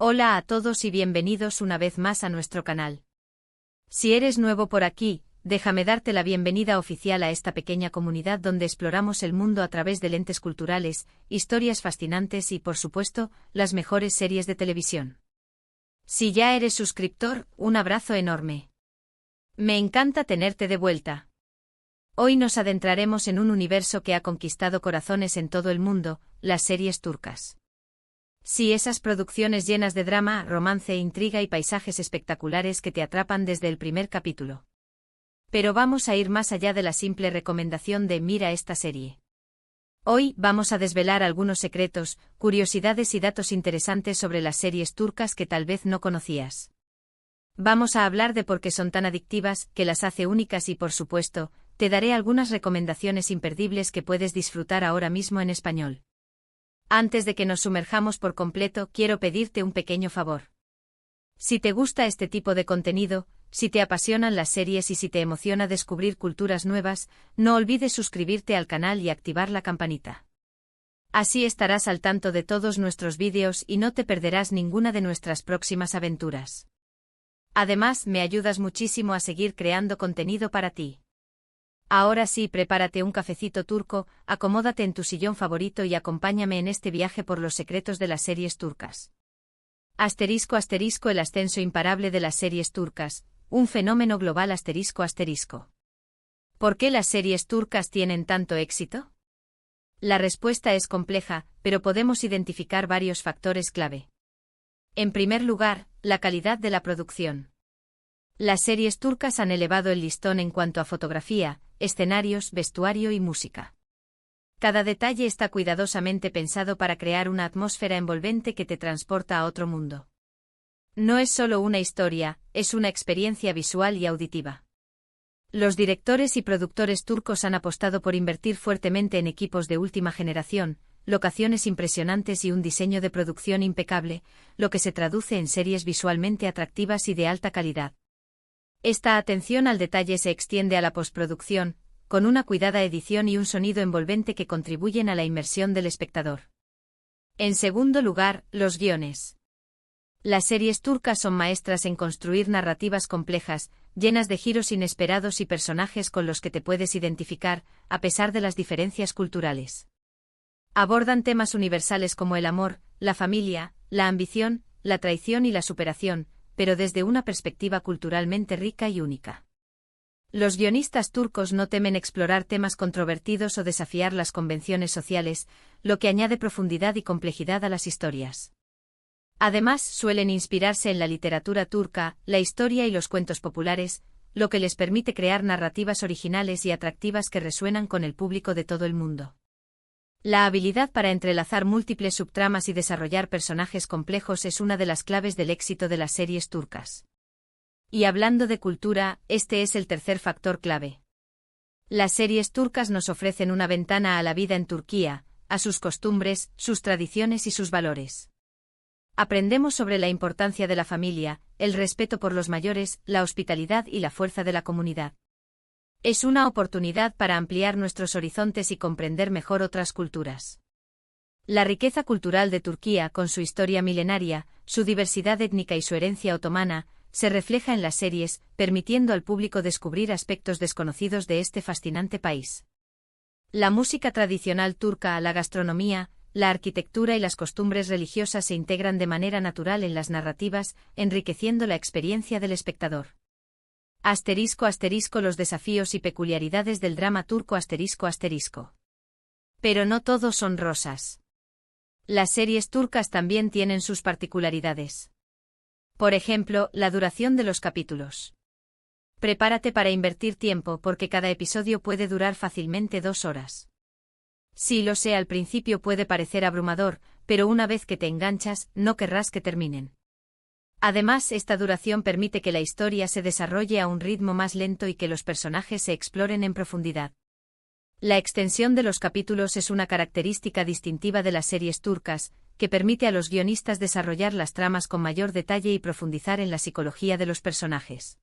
Hola a todos y bienvenidos una vez más a nuestro canal. Si eres nuevo por aquí, déjame darte la bienvenida oficial a esta pequeña comunidad donde exploramos el mundo a través de lentes culturales, historias fascinantes y, por supuesto, las mejores series de televisión. Si ya eres suscriptor, un abrazo enorme. Me encanta tenerte de vuelta. Hoy nos adentraremos en un universo que ha conquistado corazones en todo el mundo, las series turcas. Sí, esas producciones llenas de drama, romance, intriga y paisajes espectaculares que te atrapan desde el primer capítulo. Pero vamos a ir más allá de la simple recomendación de mira esta serie. Hoy vamos a desvelar algunos secretos, curiosidades y datos interesantes sobre las series turcas que tal vez no conocías. Vamos a hablar de por qué son tan adictivas, qué las hace únicas y, por supuesto, te daré algunas recomendaciones imperdibles que puedes disfrutar ahora mismo en español. Antes de que nos sumerjamos por completo, quiero pedirte un pequeño favor. Si te gusta este tipo de contenido, si te apasionan las series y si te emociona descubrir culturas nuevas, no olvides suscribirte al canal y activar la campanita. Así estarás al tanto de todos nuestros vídeos y no te perderás ninguna de nuestras próximas aventuras. Además, me ayudas muchísimo a seguir creando contenido para ti. Ahora sí, prepárate un cafecito turco, acomódate en tu sillón favorito y acompáñame en este viaje por los secretos de las series turcas. Asterisco asterisco el ascenso imparable de las series turcas, un fenómeno global asterisco asterisco. ¿Por qué las series turcas tienen tanto éxito? La respuesta es compleja, pero podemos identificar varios factores clave. En primer lugar, la calidad de la producción. Las series turcas han elevado el listón en cuanto a fotografía, escenarios, vestuario y música. Cada detalle está cuidadosamente pensado para crear una atmósfera envolvente que te transporta a otro mundo. No es solo una historia, es una experiencia visual y auditiva. Los directores y productores turcos han apostado por invertir fuertemente en equipos de última generación, locaciones impresionantes y un diseño de producción impecable, lo que se traduce en series visualmente atractivas y de alta calidad. Esta atención al detalle se extiende a la postproducción, con una cuidada edición y un sonido envolvente que contribuyen a la inmersión del espectador. En segundo lugar, los guiones. Las series turcas son maestras en construir narrativas complejas, llenas de giros inesperados y personajes con los que te puedes identificar, a pesar de las diferencias culturales. Abordan temas universales como el amor, la familia, la ambición, la traición y la superación, pero desde una perspectiva culturalmente rica y única. Los guionistas turcos no temen explorar temas controvertidos o desafiar las convenciones sociales, lo que añade profundidad y complejidad a las historias. Además, suelen inspirarse en la literatura turca, la historia y los cuentos populares, lo que les permite crear narrativas originales y atractivas que resuenan con el público de todo el mundo. La habilidad para entrelazar múltiples subtramas y desarrollar personajes complejos es una de las claves del éxito de las series turcas. Y hablando de cultura, este es el tercer factor clave. Las series turcas nos ofrecen una ventana a la vida en Turquía, a sus costumbres, sus tradiciones y sus valores. Aprendemos sobre la importancia de la familia, el respeto por los mayores, la hospitalidad y la fuerza de la comunidad. Es una oportunidad para ampliar nuestros horizontes y comprender mejor otras culturas. La riqueza cultural de Turquía, con su historia milenaria, su diversidad étnica y su herencia otomana, se refleja en las series, permitiendo al público descubrir aspectos desconocidos de este fascinante país. La música tradicional turca, la gastronomía, la arquitectura y las costumbres religiosas se integran de manera natural en las narrativas, enriqueciendo la experiencia del espectador. Asterisco asterisco los desafíos y peculiaridades del drama turco asterisco asterisco. Pero no todos son rosas. Las series turcas también tienen sus particularidades. Por ejemplo, la duración de los capítulos. Prepárate para invertir tiempo porque cada episodio puede durar fácilmente 2 horas. Sí, lo sé, al principio puede parecer abrumador, pero una vez que te enganchas, no querrás que terminen. Además, esta duración permite que la historia se desarrolle a un ritmo más lento y que los personajes se exploren en profundidad. La extensión de los capítulos es una característica distintiva de las series turcas, que permite a los guionistas desarrollar las tramas con mayor detalle y profundizar en la psicología de los personajes.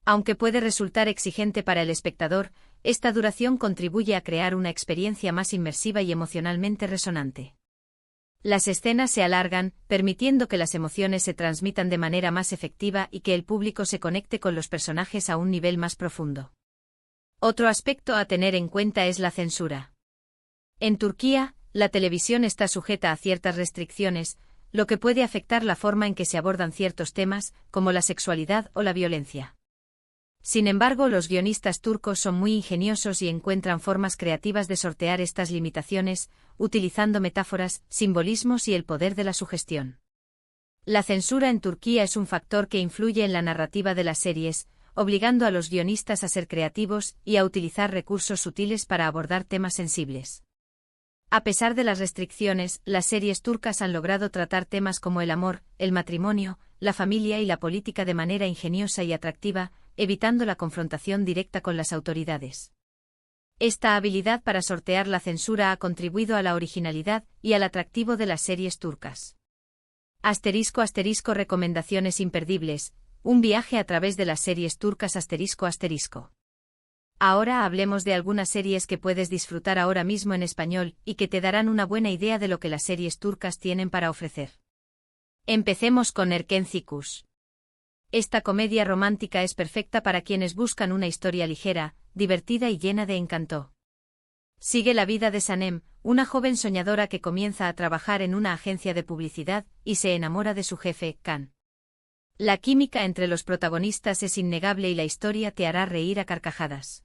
Aunque puede resultar exigente para el espectador, esta duración contribuye a crear una experiencia más inmersiva y emocionalmente resonante. Las escenas se alargan, permitiendo que las emociones se transmitan de manera más efectiva y que el público se conecte con los personajes a un nivel más profundo. Otro aspecto a tener en cuenta es la censura. En Turquía, la televisión está sujeta a ciertas restricciones, lo que puede afectar la forma en que se abordan ciertos temas, como la sexualidad o la violencia. Sin embargo, los guionistas turcos son muy ingeniosos y encuentran formas creativas de sortear estas limitaciones, utilizando metáforas, simbolismos y el poder de la sugestión. La censura en Turquía es un factor que influye en la narrativa de las series, obligando a los guionistas a ser creativos y a utilizar recursos sutiles para abordar temas sensibles. A pesar de las restricciones, las series turcas han logrado tratar temas como el amor, el matrimonio, la familia y la política de manera ingeniosa y atractiva, evitando la confrontación directa con las autoridades. Esta habilidad para sortear la censura ha contribuido a la originalidad y al atractivo de las series turcas. *** Recomendaciones imperdibles. Un viaje a través de las series turcas ***. Ahora hablemos de algunas series que puedes disfrutar ahora mismo en español y que te darán una buena idea de lo que las series turcas tienen para ofrecer. Empecemos con Erkenci. Esta comedia romántica es perfecta para quienes buscan una historia ligera, divertida y llena de encanto. Sigue la vida de Sanem, una joven soñadora que comienza a trabajar en una agencia de publicidad y se enamora de su jefe, Can. La química entre los protagonistas es innegable y la historia te hará reír a carcajadas.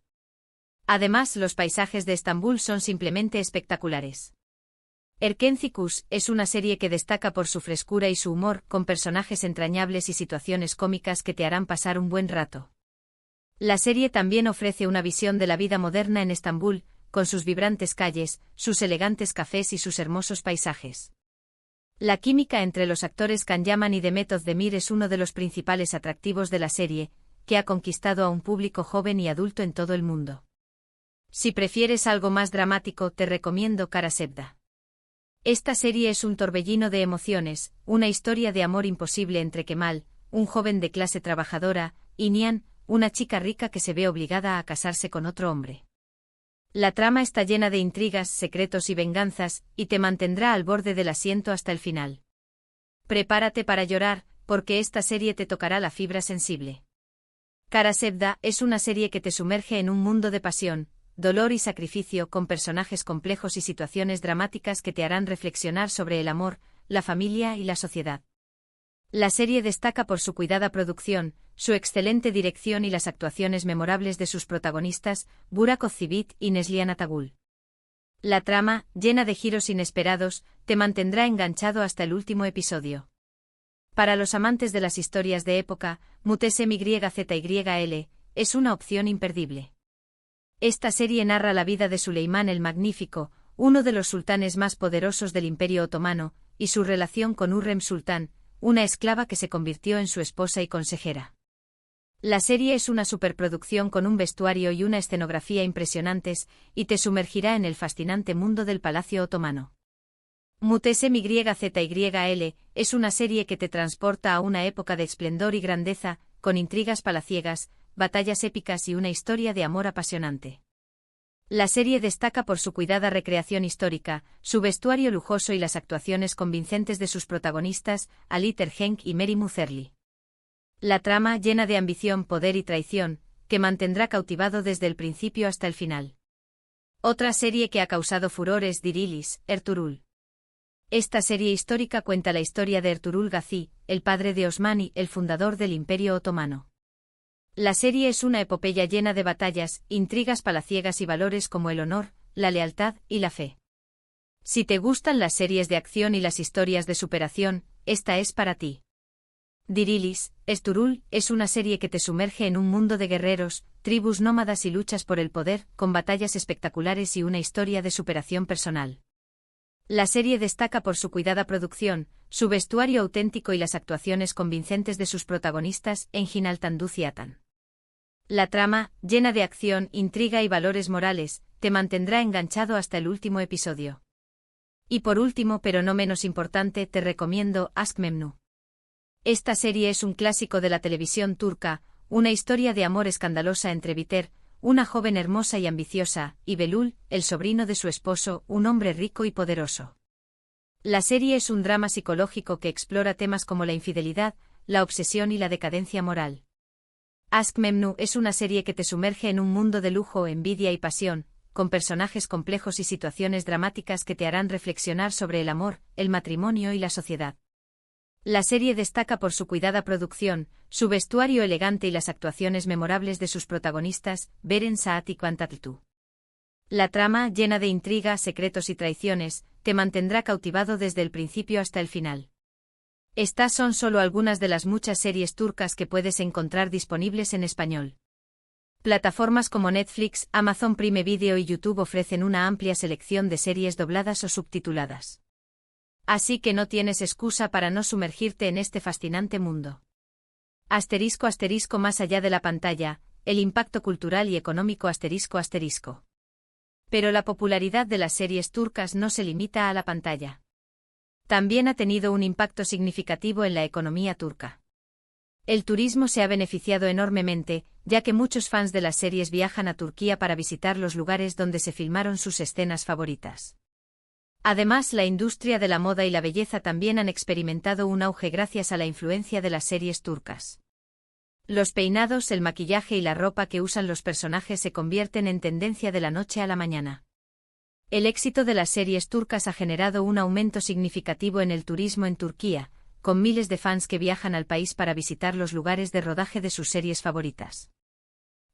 Además, los paisajes de Estambul son simplemente espectaculares. Erkenci es una serie que destaca por su frescura y su humor, con personajes entrañables y situaciones cómicas que te harán pasar un buen rato. La serie también ofrece una visión de la vida moderna en Estambul, con sus vibrantes calles, sus elegantes cafés y sus hermosos paisajes. La química entre los actores Can Yaman y Demet Özdemir es uno de los principales atractivos de la serie, que ha conquistado a un público joven y adulto en todo el mundo. Si prefieres algo más dramático, te recomiendo Kara Sevda. Esta serie es un torbellino de emociones, una historia de amor imposible entre Kemal, un joven de clase trabajadora, y Nihan, una chica rica que se ve obligada a casarse con otro hombre. La trama está llena de intrigas, secretos y venganzas, y te mantendrá al borde del asiento hasta el final. Prepárate para llorar, porque esta serie te tocará la fibra sensible. Kara Sevda es una serie que te sumerge en un mundo de pasión, dolor y sacrificio, con personajes complejos y situaciones dramáticas que te harán reflexionar sobre el amor, la familia y la sociedad. La serie destaca por su cuidada producción, su excelente dirección y las actuaciones memorables de sus protagonistas, Burak Özçivit y Neslihan Atagül. La trama, llena de giros inesperados, te mantendrá enganchado hasta el último episodio. Para los amantes de las historias de época, Muhteşem Yüzyıl es una opción imperdible. Esta serie narra la vida de Süleyman el Magnífico, uno de los sultanes más poderosos del Imperio Otomano, y su relación con Hürrem Sultán, una esclava que se convirtió en su esposa y consejera. La serie es una superproducción con un vestuario y una escenografía impresionantes, y te sumergirá en el fascinante mundo del Palacio Otomano. Muhteşem Yüzyıl es una serie que te transporta a una época de esplendor y grandeza, con intrigas palaciegas, batallas épicas y una historia de amor apasionante. La serie destaca por su cuidada recreación histórica, su vestuario lujoso y las actuaciones convincentes de sus protagonistas, Ali Tergenç y Mary Muzerli. La trama, llena de ambición, poder y traición, que mantendrá cautivado desde el principio hasta el final. Otra serie que ha causado furor es Dirilis, Ertuğrul. Esta serie histórica cuenta la historia de Ertuğrul Gazi, el padre de Osmani, el fundador del Imperio Otomano. La serie es una epopeya llena de batallas, intrigas palaciegas y valores como el honor, la lealtad y la fe. Si te gustan las series de acción y las historias de superación, esta es para ti. Dirilis, Ertuğrul, es una serie que te sumerge en un mundo de guerreros, tribus nómadas y luchas por el poder, con batallas espectaculares y una historia de superación personal. La serie destaca por su cuidada producción, su vestuario auténtico y las actuaciones convincentes de sus protagonistas, Engin Altan y Atan. La trama, llena de acción, intriga y valores morales, te mantendrá enganchado hasta el último episodio. Y por último, pero no menos importante, te recomiendo Aşk Memnu. Esta serie es un clásico de la televisión turca, una historia de amor escandalosa entre Biter, una joven hermosa y ambiciosa, y Belul, el sobrino de su esposo, un hombre rico y poderoso. La serie es un drama psicológico que explora temas como la infidelidad, la obsesión y la decadencia moral. Aşk Memnu es una serie que te sumerge en un mundo de lujo, envidia y pasión, con personajes complejos y situaciones dramáticas que te harán reflexionar sobre el amor, el matrimonio y la sociedad. La serie destaca por su cuidada producción, su vestuario elegante y las actuaciones memorables de sus protagonistas, Beren Saat y Kwantatltu. La trama, llena de intriga, secretos y traiciones, te mantendrá cautivado desde el principio hasta el final. Estas son solo algunas de las muchas series turcas que puedes encontrar disponibles en español. Plataformas como Netflix, Amazon Prime Video y YouTube ofrecen una amplia selección de series dobladas o subtituladas. Así que no tienes excusa para no sumergirte en este fascinante mundo. *** Más allá de la pantalla, el impacto cultural y económico ***. Pero la popularidad de las series turcas no se limita a la pantalla. También ha tenido un impacto significativo en la economía turca. El turismo se ha beneficiado enormemente, ya que muchos fans de las series viajan a Turquía para visitar los lugares donde se filmaron sus escenas favoritas. Además, la industria de la moda y la belleza también han experimentado un auge gracias a la influencia de las series turcas. Los peinados, el maquillaje y la ropa que usan los personajes se convierten en tendencia de la noche a la mañana. El éxito de las series turcas ha generado un aumento significativo en el turismo en Turquía, con miles de fans que viajan al país para visitar los lugares de rodaje de sus series favoritas.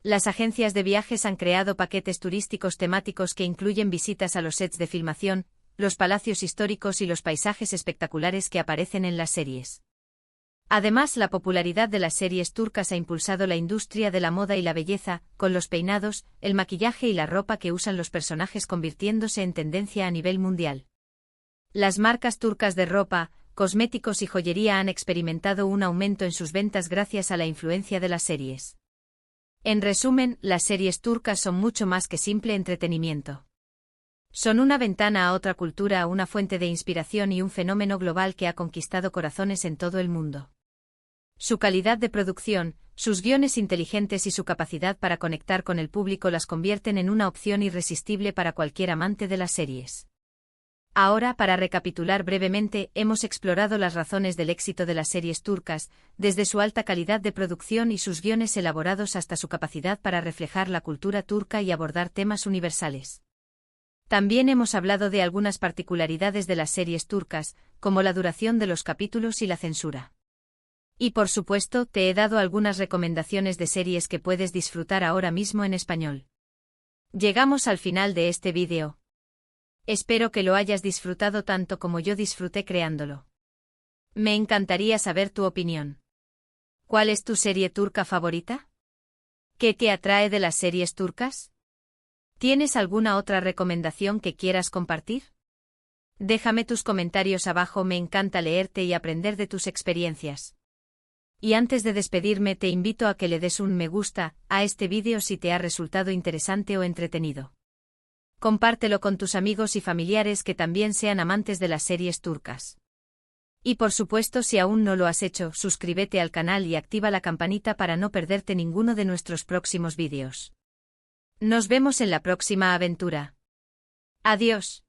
Las agencias de viajes han creado paquetes turísticos temáticos que incluyen visitas a los sets de filmación, los palacios históricos y los paisajes espectaculares que aparecen en las series. Además, la popularidad de las series turcas ha impulsado la industria de la moda y la belleza, con los peinados, el maquillaje y la ropa que usan los personajes convirtiéndose en tendencia a nivel mundial. Las marcas turcas de ropa, cosméticos y joyería han experimentado un aumento en sus ventas gracias a la influencia de las series. En resumen, las series turcas son mucho más que simple entretenimiento. Son una ventana a otra cultura, una fuente de inspiración y un fenómeno global que ha conquistado corazones en todo el mundo. Su calidad de producción, sus guiones inteligentes y su capacidad para conectar con el público las convierten en una opción irresistible para cualquier amante de las series. Ahora, para recapitular brevemente, hemos explorado las razones del éxito de las series turcas, desde su alta calidad de producción y sus guiones elaborados hasta su capacidad para reflejar la cultura turca y abordar temas universales. También hemos hablado de algunas particularidades de las series turcas, como la duración de los capítulos y la censura. Y por supuesto, te he dado algunas recomendaciones de series que puedes disfrutar ahora mismo en español. Llegamos al final de este vídeo. Espero que lo hayas disfrutado tanto como yo disfruté creándolo. Me encantaría saber tu opinión. ¿Cuál es tu serie turca favorita? ¿Qué te atrae de las series turcas? ¿Tienes alguna otra recomendación que quieras compartir? Déjame tus comentarios abajo, me encanta leerte y aprender de tus experiencias. Y antes de despedirme te invito a que le des un me gusta a este vídeo si te ha resultado interesante o entretenido. Compártelo con tus amigos y familiares que también sean amantes de las series turcas. Y por supuesto, si aún no lo has hecho, suscríbete al canal y activa la campanita para no perderte ninguno de nuestros próximos vídeos. Nos vemos en la próxima aventura. Adiós.